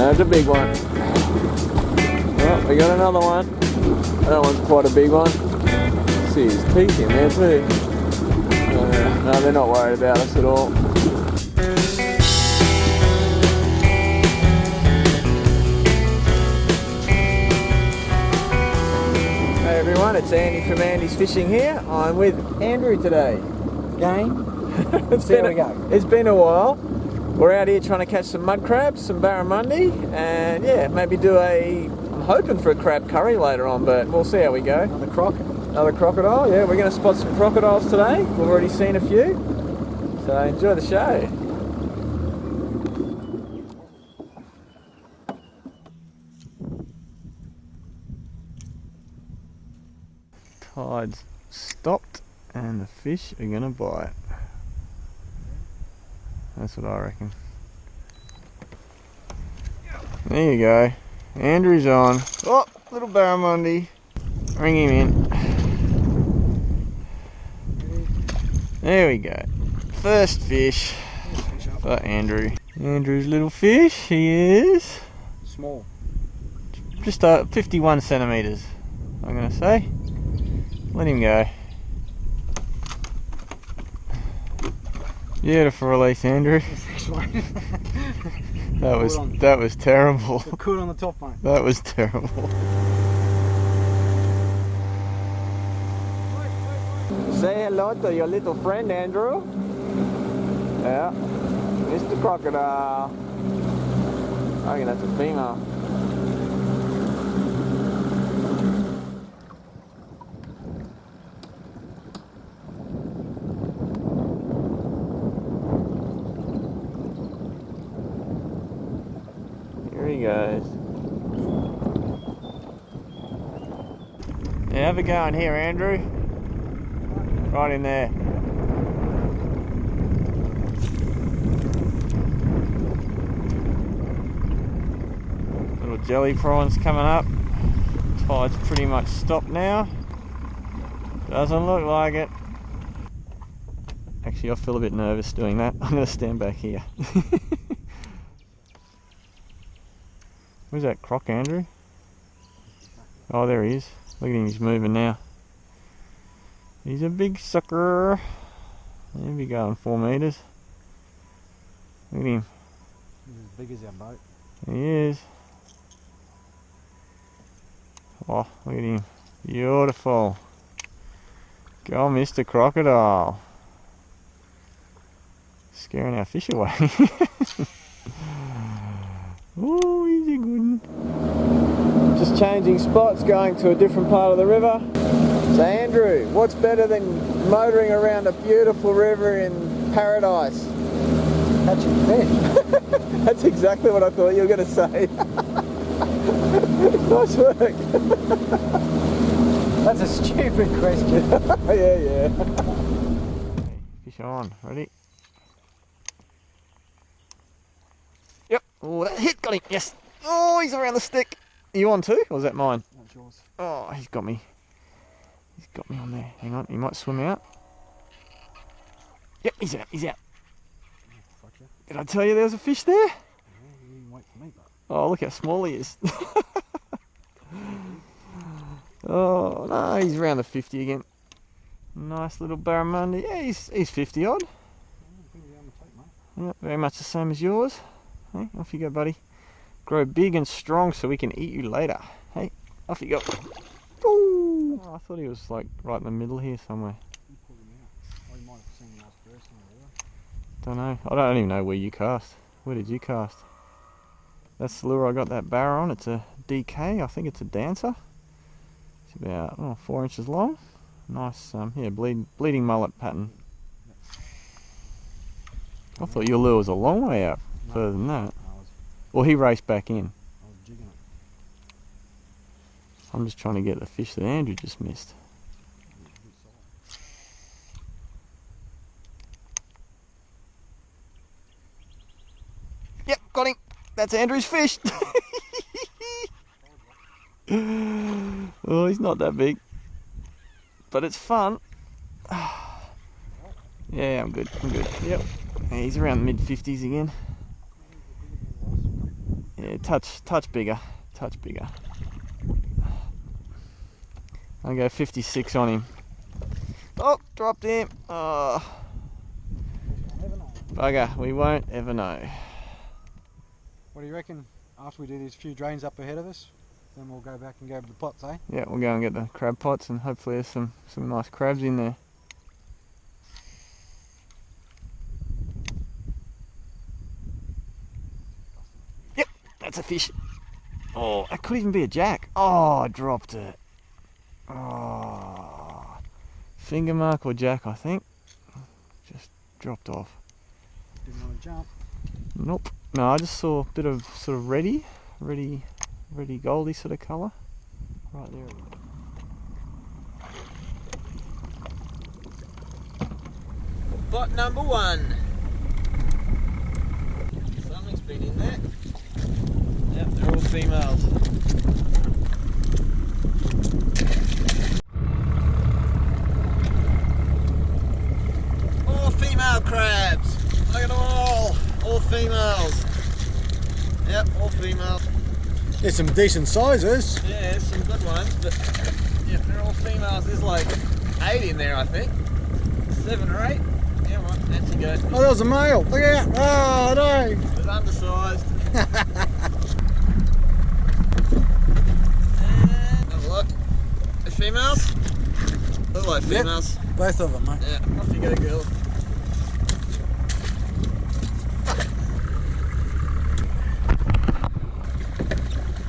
There's a big one. Oh, we got another one. That one's quite a big one. See his teeth in there too. No, they're not worried about us at all. Hey everyone, it's Andy from Andy's Fishing here. I'm with Andrew today. Game? It's been a while. We're out here trying to catch some mud crabs, some barramundi, and yeah, maybe do I'm hoping for a crab curry later on, but we'll see how we go. Another crocodile, yeah, we're going to spot some crocodiles today. We've already seen a few, so enjoy the show. Tide's stopped and the fish are going to bite. That's what I reckon. There you go. Andrew's on. Oh, little barramundi. Ring him in. There we go. First fish for Andrew. Andrew's little fish. He is small. Just 51 centimeters, I'm going to say. Let him go. Beautiful release, Andrew. that was terrible. Good on the top, mate. That was terrible. Say hello to your little friend, Andrew. Yeah, Mr. Crocodile. I reckon that's a female. He goes. Yeah, have a go in here, Andrew. Right in there. Little jelly prawns coming up. Tide's pretty much stopped now. Doesn't look like it. Actually, I feel a bit nervous doing that. I'm going to stand back here. Where's that croc, Andrew? Oh, there he is. Look at him, he's moving now. He's a big sucker. He'll be going 4 meters. Look at him. He's as big as our boat. He is. Oh, look at him. Beautiful. Go, Mr. Crocodile. Scaring our fish away. Oh, he's a good one. Just changing spots, going to a different part of the river. So Andrew, what's better than motoring around a beautiful river in paradise? Catching fish. That's exactly what I thought you were going to say. Nice work. That's a stupid question. Yeah. Fish on, ready? Yep. Oh, that hit, got him. Yes. Oh, he's around the stick. Are you on too, or is that mine? That's yours. Oh, he's got me. He's got me on there. Hang on, he might swim out. Yep, he's out. Did I tell you there was a fish there? Yeah, you didn't wait for me, but... Oh, look how small he is. Oh, no, he's around the 50 again. Nice little barramundi. Yeah, he's 50 odd. Yep, very much the same as yours. Hey, off you go, buddy. Grow big and strong so we can eat you later. Hey, off you go. Ooh. Oh, I thought he was like right in the middle here somewhere. Don't know. I don't even know where you cast. Where did you cast? That's the lure I got that barra on. It's a DK. I think it's a dancer. It's about 4 inches long. Nice, yeah, bleeding mullet pattern. I thought your lure was a long way out, further than that. Well, he raced back in. I'm just trying to get the fish that Andrew just missed. Yep, got him. That's Andrew's fish. Oh, he's not that big, but it's fun. Yeah, I'm good. Yep. Yeah, he's around the mid-50s again. Yeah, Yeah, touch bigger. Touch bigger. I'll go 56 on him. Oh, dropped him. Oh. Bugger, we won't ever know. What do you reckon after we do these few drains up ahead of us? Then we'll go back and grab the pots, eh? Yeah, we'll go and get the crab pots and hopefully there's some nice crabs in there. Yep, that's a fish. Oh, that could even be a jack. Oh, I dropped it. Oh, finger mark or jack, I think. Just dropped off. Didn't want to jump. Nope. No, I just saw a bit of sort of reddy goldy sort of colour. Right there. Pot number 1. Something's been in there. Yep, they're all females. All female crabs. Look at them all females. Yep, all females. There's some decent sizes. Yeah, there's some good ones, but yeah, they're all females. There's like 8 in there, I think. 7 or 8. Yeah, right, that's a go. Oh, that was a male. Look out. Oh, no. It's undersized. And have a look. The females? Look like females. Yep, both of them, mate. Yeah, off you go, girl.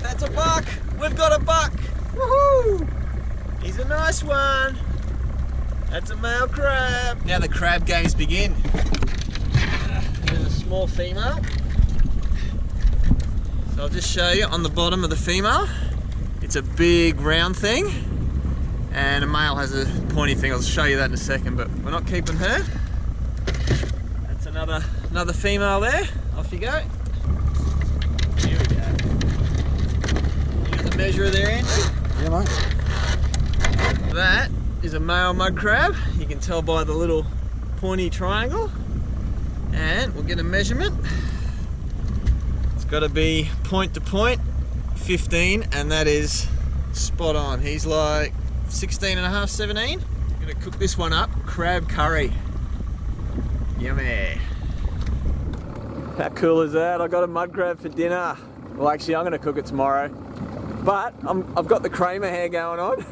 That's a buck! We've got a buck! Woohoo! He's a nice one! That's a male crab! Now the crab games begin. There's a small female. So I'll just show you on the bottom of the female. It's a big round thing. And a male has a pointy thing. I'll show you that in a second, but we're not keeping her. That's another female there. Off you go. Here we go. You got the measurer there, Andrew? Yeah, mate. That is a male mud crab. You can tell by the little pointy triangle. And we'll get a measurement. It's got to be point to point, 15, and that is spot on. He's like 16 and a half, 17. I'm gonna cook this one up, crab curry. Yummy. How cool is that? I got a mud crab for dinner. Well, actually, I'm gonna cook it tomorrow. But I've got the Kramer hair going on.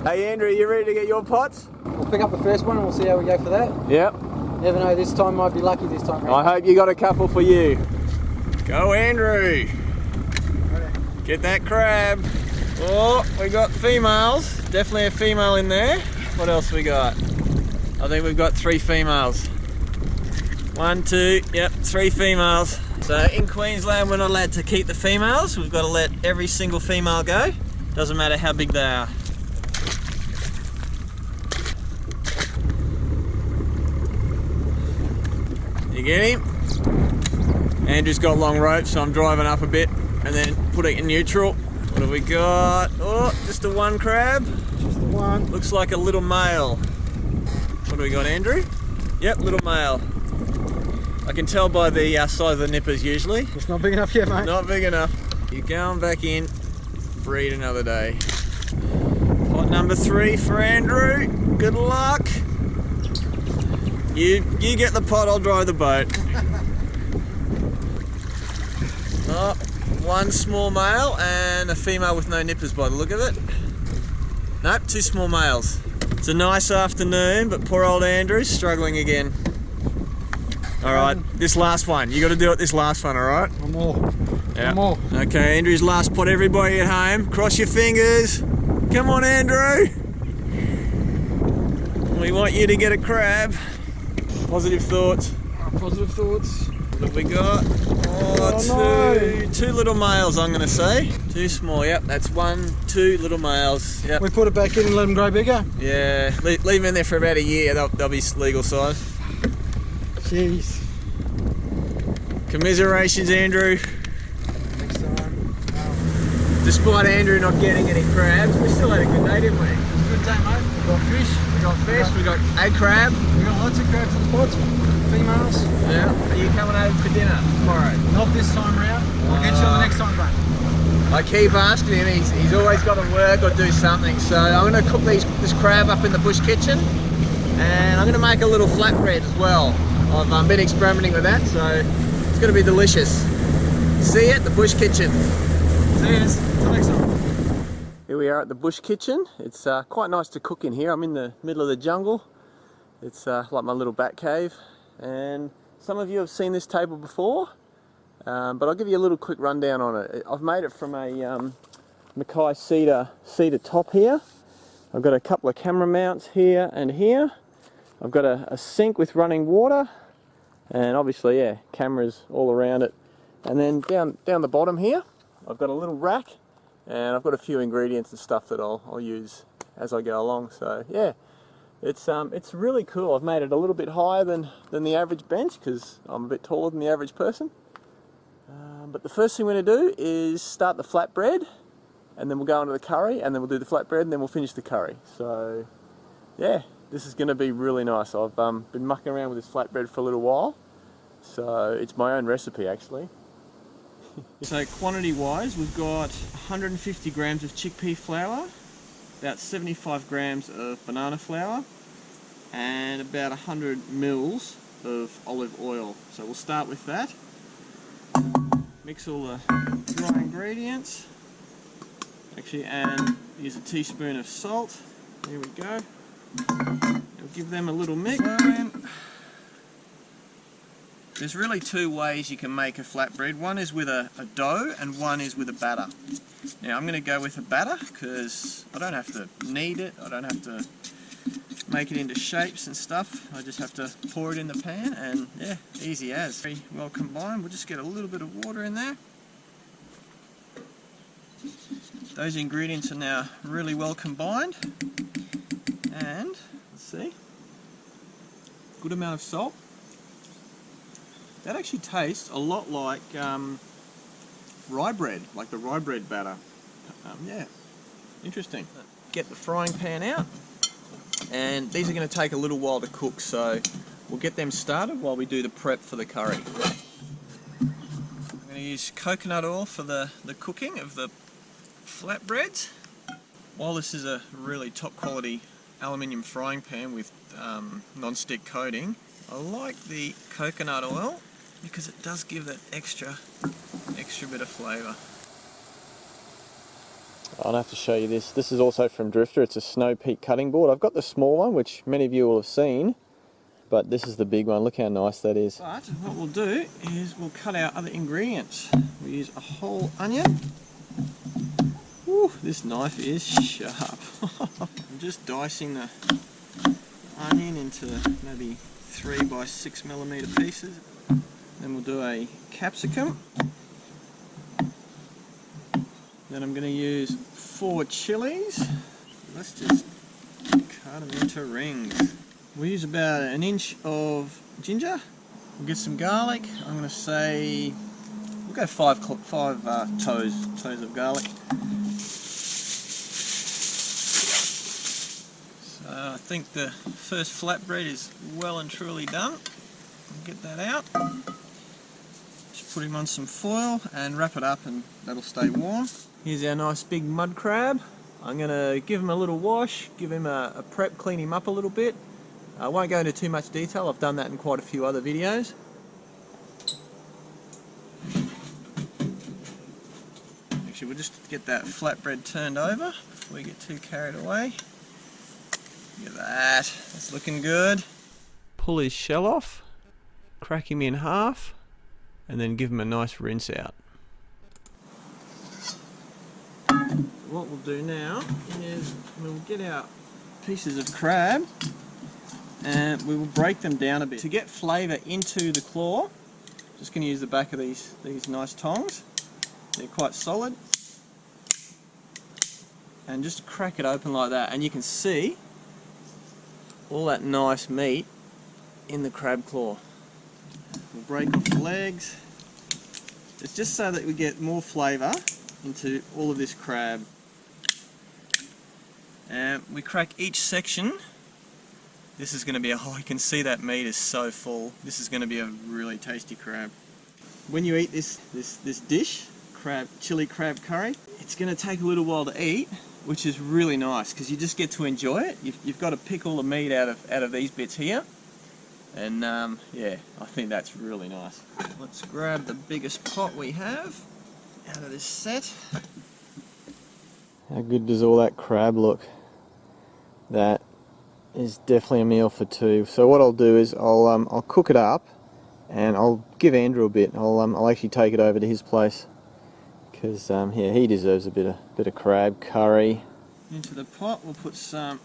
Hey Andrew, you ready to get your pots? We'll pick up the first one and we'll see how we go for that. Yep. Never know, this time might be lucky this time. I hope you got a couple for you. Go Andrew. Get that crab. Oh, we got females. Definitely a female in there. What else we got? I think we've got 3 females. 1, 2, yep, 3 females. So in Queensland, we're not allowed to keep the females. We've got to let every single female go. Doesn't matter how big they are. You get him? Andrew's got long ropes, so I'm driving up a bit and then put it in neutral. What have we got? Oh, just a 1 crab. Just the one. Looks like a little male. What do we got, Andrew? Yep, little male. I can tell by the size of the nippers usually. It's not big enough yet, mate. Not big enough. You're going back in, breed another day. Pot number 3 for Andrew. Good luck. You get the pot, I'll drive the boat. Oh, 1 small male and a female with no nippers by the look of it. Nope, 2 small males. It's a nice afternoon, but poor old Andrew's struggling again. Alright, this last one. You got to do it this last one, alright? One more. Yeah. One more. Okay, Andrew's last pot. Everybody at home, cross your fingers. Come on, Andrew. We want you to get a crab. Positive thoughts. Positive thoughts. What have we got? Oh, two little males, I'm going to say. 2 small, yep, that's 1, 2 little males. Yep. We put it back in and let them grow bigger? Yeah, leave them in there for about a year, they'll be legal size. Jeez. Commiserations, Andrew. Next time. Despite Andrew not getting any crabs, we still had a good day, didn't we? Good day, mate. We got fish. We got fish, we got a crab. We got lots of crabs in the pots, females. Yeah. Are you coming over for dinner tomorrow? Not this time round. I'll get you on the next time, bro. I keep asking him, he's always got to work or do something. So I'm going to cook this crab up in the bush kitchen, and I'm going to make a little flatbread as well. I've been experimenting with that, so it's going to be delicious. See you at the bush kitchen. See you. Till next time. Here we are at the bush kitchen. It's quite nice to cook in here. I'm in the middle of the jungle. It's like my little bat cave, and some of you have seen this table before, but I'll give you a little quick rundown on it. I've made it from a Mackay cedar top here. I've got a couple of camera mounts here and here. I've got a sink with running water, and obviously, yeah, cameras all around it. And then down the bottom here, I've got a little rack, and I've got a few ingredients and stuff that I'll use as I go along. So yeah, it's really cool. I've made it a little bit higher than the average bench because I'm a bit taller than the average person. But the first thing we're going to do is start the flatbread, and then we'll go into the curry, and then we'll do the flatbread, and then we'll finish the curry. So yeah, this is going to be really nice. I've been mucking around with this flatbread for a little while, so it's my own recipe actually. So quantity wise, we've got 150 grams of chickpea flour, about 75 grams of banana flour, and about 100 mils of olive oil. So we'll start with that. Mix all the dry ingredients. Actually, and use a teaspoon of salt. There we go. We'll give them a little mix. There's really two ways you can make a flatbread. One is with a dough and one is with a batter. Now I'm going to go with a batter because I don't have to knead it, I don't have to make it into shapes and stuff. I just have to pour it in the pan, and yeah, easy as. Very well combined. We'll just get a little bit of water in there. Those ingredients are now really well combined, and let's see, good amount of salt. That actually tastes a lot like rye bread, like the rye bread batter. Yeah, interesting. Get the frying pan out, and these are going to take a little while to cook, so we'll get them started while we do the prep for the curry. I'm going to use coconut oil for the cooking of the flatbreads. While this is a really top quality aluminium frying pan with non-stick coating, I like the coconut oil because it does give that extra bit of flavour. I'll have to show you this. This is also from Drifter. It's a snow peak cutting board. I've got the small one, which many of you will have seen, but this is the big one. Look how nice that is. But what we'll do is we'll cut our other ingredients. We'll use a whole onion. Woo, this knife is sharp. I'm just dicing the onion into maybe 3 by 6mm pieces. Then we'll do a capsicum. Then I'm going to use 4 chilies. Let's just cut them into rings. We'll use about 1 inch of ginger. We'll get some garlic. I'm going to say we'll go 5 toes of garlic. So I think the first flatbread is well and truly done. We'll get that out. Just put him on some foil and wrap it up, and that'll stay warm. Here's our nice big mud crab. I'm going to give him a little wash, give him a prep, clean him up a little bit. I won't go into too much detail, I've done that in quite a few other videos. Actually, we'll just get that flatbread turned over before we get too carried away. Look at that, that's looking good. Pull his shell off, crack him in half, and then give him a nice rinse out. What we'll do now is we'll get our pieces of crab and we will break them down a bit. To get flavour into the claw, just going to use the back of these nice tongs. They're quite solid. And just crack it open like that, and you can see all that nice meat in the crab claw. We'll break off the legs. It's just so that we get more flavour into all of this crab. And we crack each section This is going to be a, oh, you can see that meat is so full. This is going to be a really tasty crab. When you eat this dish, chili crab curry, it's going to take a little while to eat, which is really nice because you just get to enjoy it. You've got to pick all the meat out of these bits here, and yeah, I think that's really nice. Let's grab the biggest pot we have out of this set. How good does all that crab look? That is definitely a meal for two. So what I'll do is I'll cook it up, and I'll give Andrew a bit. I'll actually take it over to his place because yeah, he deserves a bit of crab curry. Into the pot we'll put some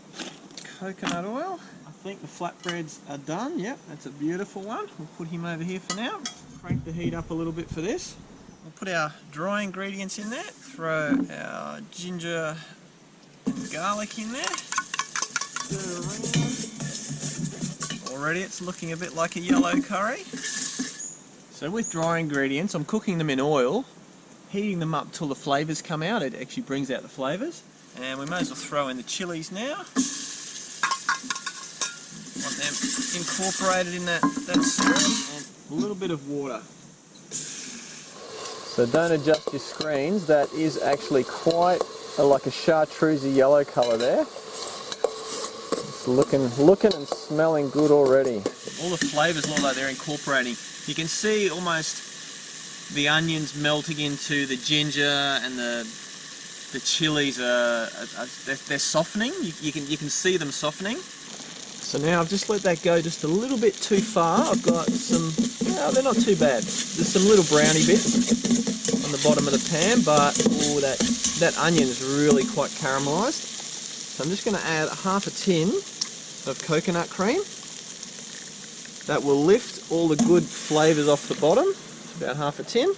coconut oil. I think the flatbreads are done. Yep, that's a beautiful one. We'll put him over here for now. Crank the heat up a little bit for this. We'll put our dry ingredients in there. Throw our ginger and garlic in there. Already it's looking a bit like a yellow curry. So with dry ingredients, I'm cooking them in oil, heating them up till the flavours come out. It actually brings out the flavours. And we may as well throw in the chilies now. Want them incorporated in that sauce. And a little bit of water. So don't adjust your screens. That is actually quite like a chartreuse yellow colour there. It's looking and smelling good already. All the flavours look like they're incorporating. You can see almost the onions melting into the ginger, and the chilies they're softening. You can see them softening. So now I've just let that go just a little bit too far. I've got some, well, they're not too bad. There's some little brownie bits on the bottom of the pan, but oh, that onion's really quite caramelised. So I'm just going to add half a tin of coconut cream. That will lift all the good flavours off the bottom. It's about half a tin.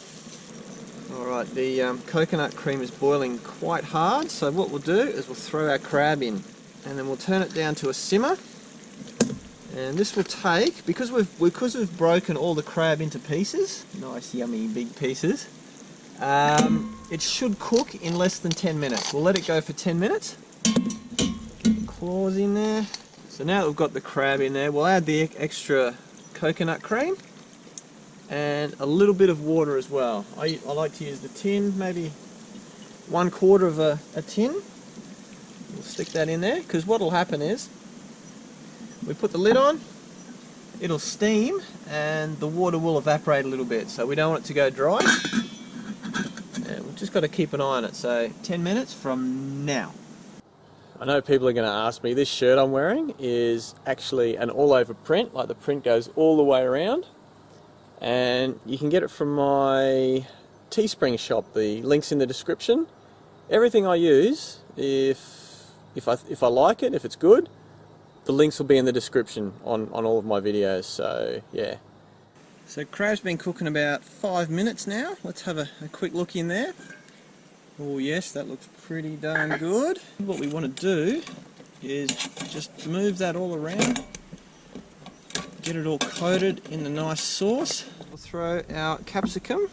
Alright, the coconut cream is boiling quite hard, so what we'll do is we'll throw our crab in, and then we'll turn it down to a simmer. And this will take, because we've broken all the crab into pieces, nice yummy big pieces, it should cook in less than 10 minutes. We'll let it go for 10 minutes. Get the claws in there. So now that we've got the crab in there, we'll add the extra coconut cream and a little bit of water as well. I like to use the tin, maybe 1/4 of a tin. We'll stick that in there, because what will happen is we put the lid on, it'll steam and the water will evaporate a little bit, so we don't want it to go dry. And we've just got to keep an eye on it. So 10 minutes from now. I know people are going to ask me, this shirt I'm wearing is actually an all over print, like the print goes all the way around, and you can get it from my Teespring shop. The link's in the description. Everything I use, if I like it, if it's good, the links will be in the description on all of my videos. So yeah. So crab's been cooking about 5 minutes now. Let's have a quick look in there. Oh yes, that looks pretty darn good. What we want to do is just move that all around, get it all coated in the nice sauce. We'll throw our capsicum,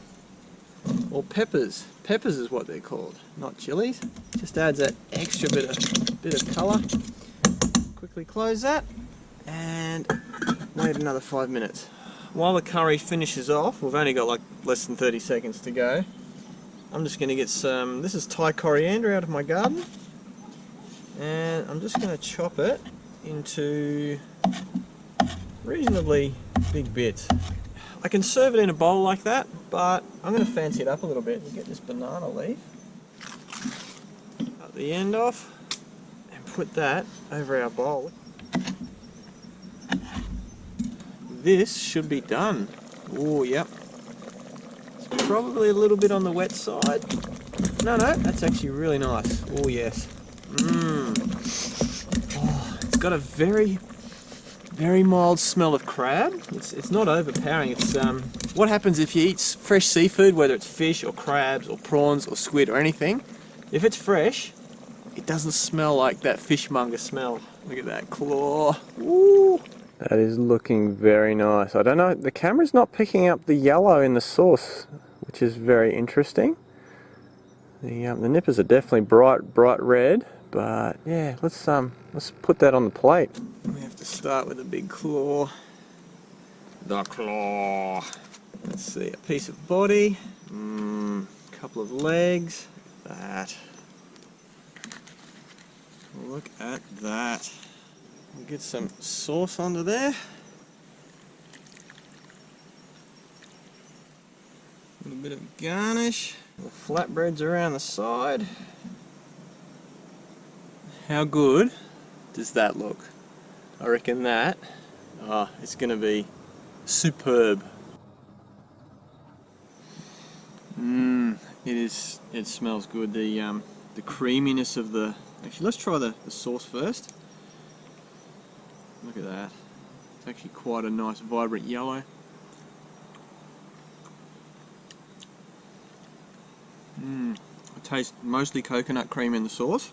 or peppers. Peppers is what they're called, not chilies. Just adds that extra bit of colour. Quickly close that and wait another 5 minutes. While the curry finishes off, we've only got like less than 30 seconds to go. I'm just going to get some, this is Thai coriander out of my garden, and I'm just going to chop it into reasonably big bits. I can serve it in a bowl like that, but I'm going to fancy it up a little bit and get this banana leaf, cut the end off, and put that over our bowl. This should be done. Oh, yep. It's probably a little bit on the wet side. No, that's actually really nice. Oh, yes. Oh, it's got a very, very mild smell of crab. It's not overpowering. It's what happens if you eat fresh seafood, whether it's fish or crabs or prawns or squid or anything. If it's fresh, it doesn't smell like that fishmonger smell. Look at that claw. Ooh. That is looking very nice. I don't know, the camera's not picking up the yellow in the sauce, which is very interesting. The nippers are definitely bright red, but yeah, let's put that on the plate. We have to start with a big claw. The claw. Let's see, a piece of body, couple of legs, that. Look at that. We'll get some sauce under there. A little bit of garnish. Little flatbreads around the side. How good does that look? I reckon that, it's going to be superb. It smells good. The creaminess of the... Actually, let's try the sauce first. Look at that. It's actually quite a nice vibrant yellow. I taste mostly coconut cream in the sauce.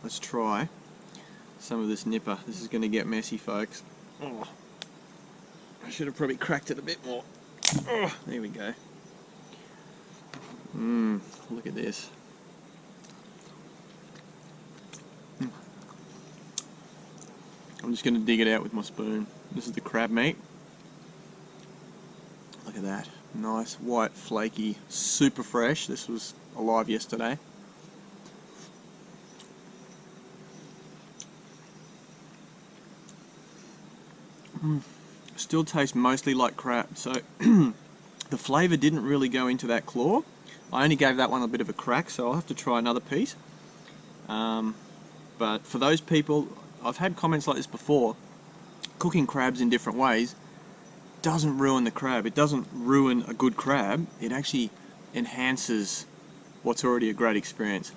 Let's try some of this nipper. This is going to get messy, folks. Oh, I should have probably cracked it a bit more. Oh, there we go. Look at this. I'm just going to dig it out with my spoon. This is the crab meat. Look at that. Nice, white, flaky, super fresh. This was alive yesterday. Still tastes mostly like crab. So the flavour didn't really go into that claw. I only gave that one a bit of a crack, so I'll have to try another piece. But for those people, I've had comments like this before, cooking crabs in different ways doesn't ruin the crab. It doesn't ruin a good crab. It actually enhances what's already a great experience.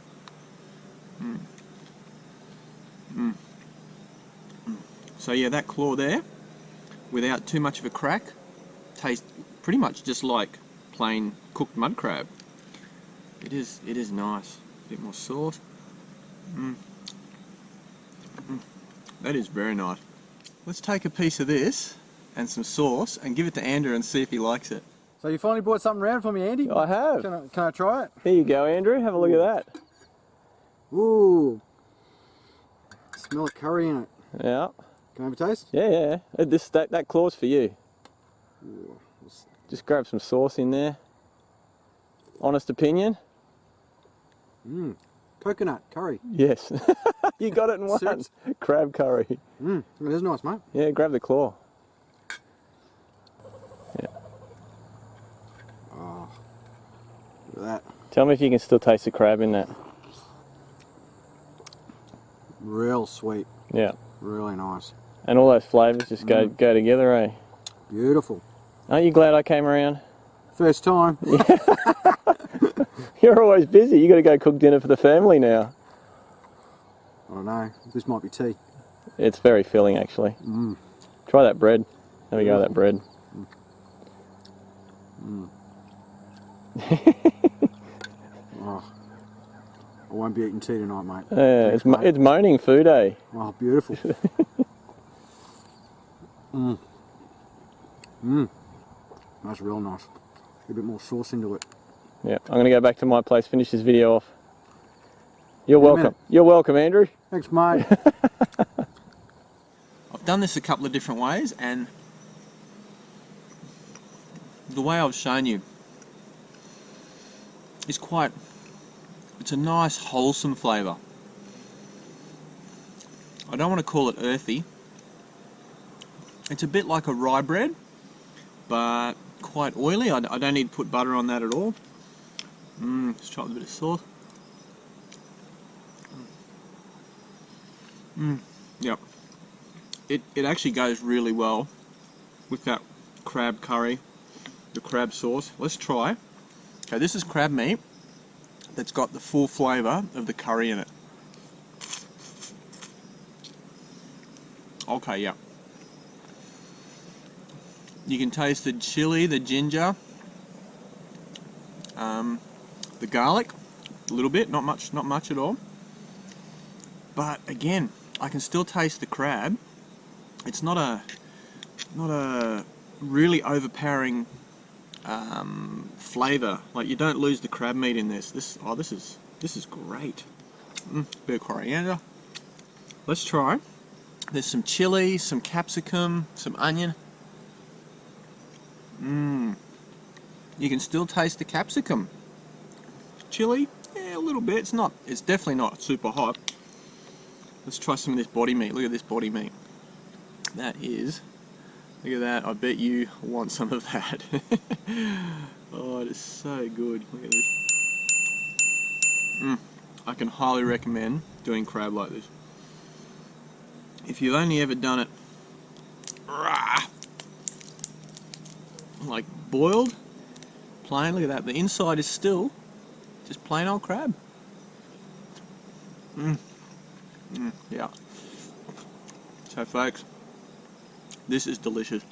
So yeah, that claw there, without too much of a crack, tastes pretty much just like plain cooked mud crab. It is nice. A bit more sauce. That is very nice. Let's take a piece of this and some sauce and give it to Andrew and see if he likes it. So you finally brought something around for me, Andy? I have. Can I try it? Here you go, Andrew. Have a look at that. Ooh. Smell of curry in it. Yeah. Can I have a taste? Yeah. That claw's for you. Ooh. Just grab some sauce in there. Honest opinion? Coconut curry. Yes. You got it in one. Suits. Crab curry. It is nice, mate. Yeah, grab the claw. Yeah. Oh, look at that. Tell me if you can still taste the crab in that. Real sweet. Yeah. Really nice. And all those flavours just go together, eh? Beautiful. Aren't you glad I came around? First time. You're always busy. You got to go cook dinner for the family now. I don't know. This might be tea. It's very filling, actually. Try that bread. There we go, that bread. Oh, I won't be eating tea tonight, mate. Yeah, Thanks, mate. it's moaning food, eh? Oh, beautiful. That's real nice. A bit more sauce into it. Yeah, I'm going to go back to my place, finish this video off. You're welcome. You're welcome, Andrew. Thanks, mate. I've done this a couple of different ways, and the way I've shown you is it's a nice wholesome flavour. I don't want to call it earthy. It's a bit like a rye bread, but quite oily. I don't need to put butter on that at all. Let's try with a bit of sauce. Yep. It actually goes really well with that crab curry, the crab sauce. Let's try. Okay, this is crab meat that's got the full flavour of the curry in it. Okay, yeah. You can taste the chili, the ginger, the garlic, a little bit, not much at all. But again, I can still taste the crab. It's not a really overpowering flavour. Like, you don't lose the crab meat in this. This is great. Bit of coriander. Let's try There's some chili, some capsicum, some onion. You can still taste the capsicum. Chili, yeah, a little bit. It's definitely not super hot. Let's try some of this body meat. Look at this body meat. Look at that. I bet you want some of that. Oh, it is so good. Look at this. I can highly recommend doing crab like this. If you've only ever done it like boiled, plain, look at that. The inside is still just plain old crab. Yeah. So folks, this is delicious.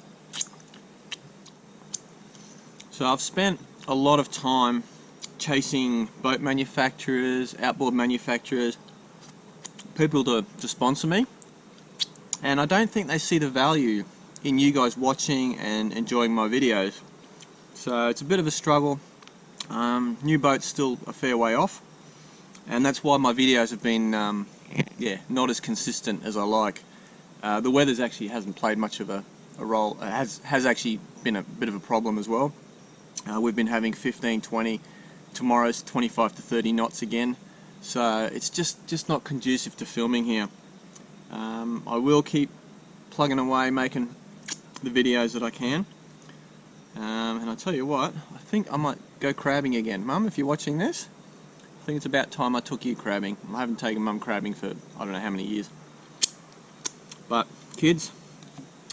So I've spent a lot of time chasing boat manufacturers, outboard manufacturers, people to sponsor me, and I don't think they see the value in you guys watching and enjoying my videos. So it's a bit of a struggle. New boat's still a fair way off, and that's why my videos have been not as consistent as I like. The weather's actually hasn't played much of a role. It has actually been a bit of a problem as well. We've been having 15, 20, tomorrow's 25 to 30 knots again, so it's just not conducive to filming here. I will keep plugging away making the videos that I can, and I tell you what, I think I might go crabbing again. Mum, if you're watching this, I think it's about time I took you crabbing. I haven't taken Mum crabbing for I don't know how many years. But kids,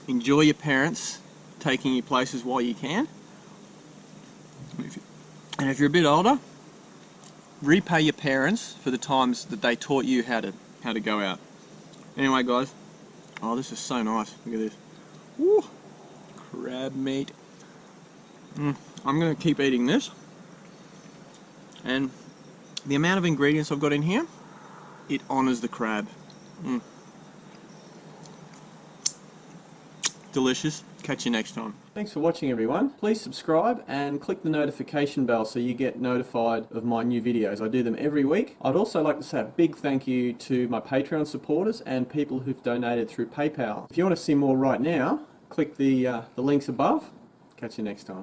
enjoy your parents taking you places while you can. And if you're a bit older, repay your parents for the times that they taught you how to go out. Anyway guys, oh, this is so nice. Look at this. Woo! Crab meat. I'm going to keep eating this. And the amount of ingredients I've got in here, it honours the crab. Delicious. Catch you next time. Thanks for watching everyone. Please subscribe and click the notification bell so you get notified of my new videos. I do them every week. I'd also like to say a big thank you to my Patreon supporters and people who've donated through PayPal. If you want to see more right now, click the links above. Catch you next time.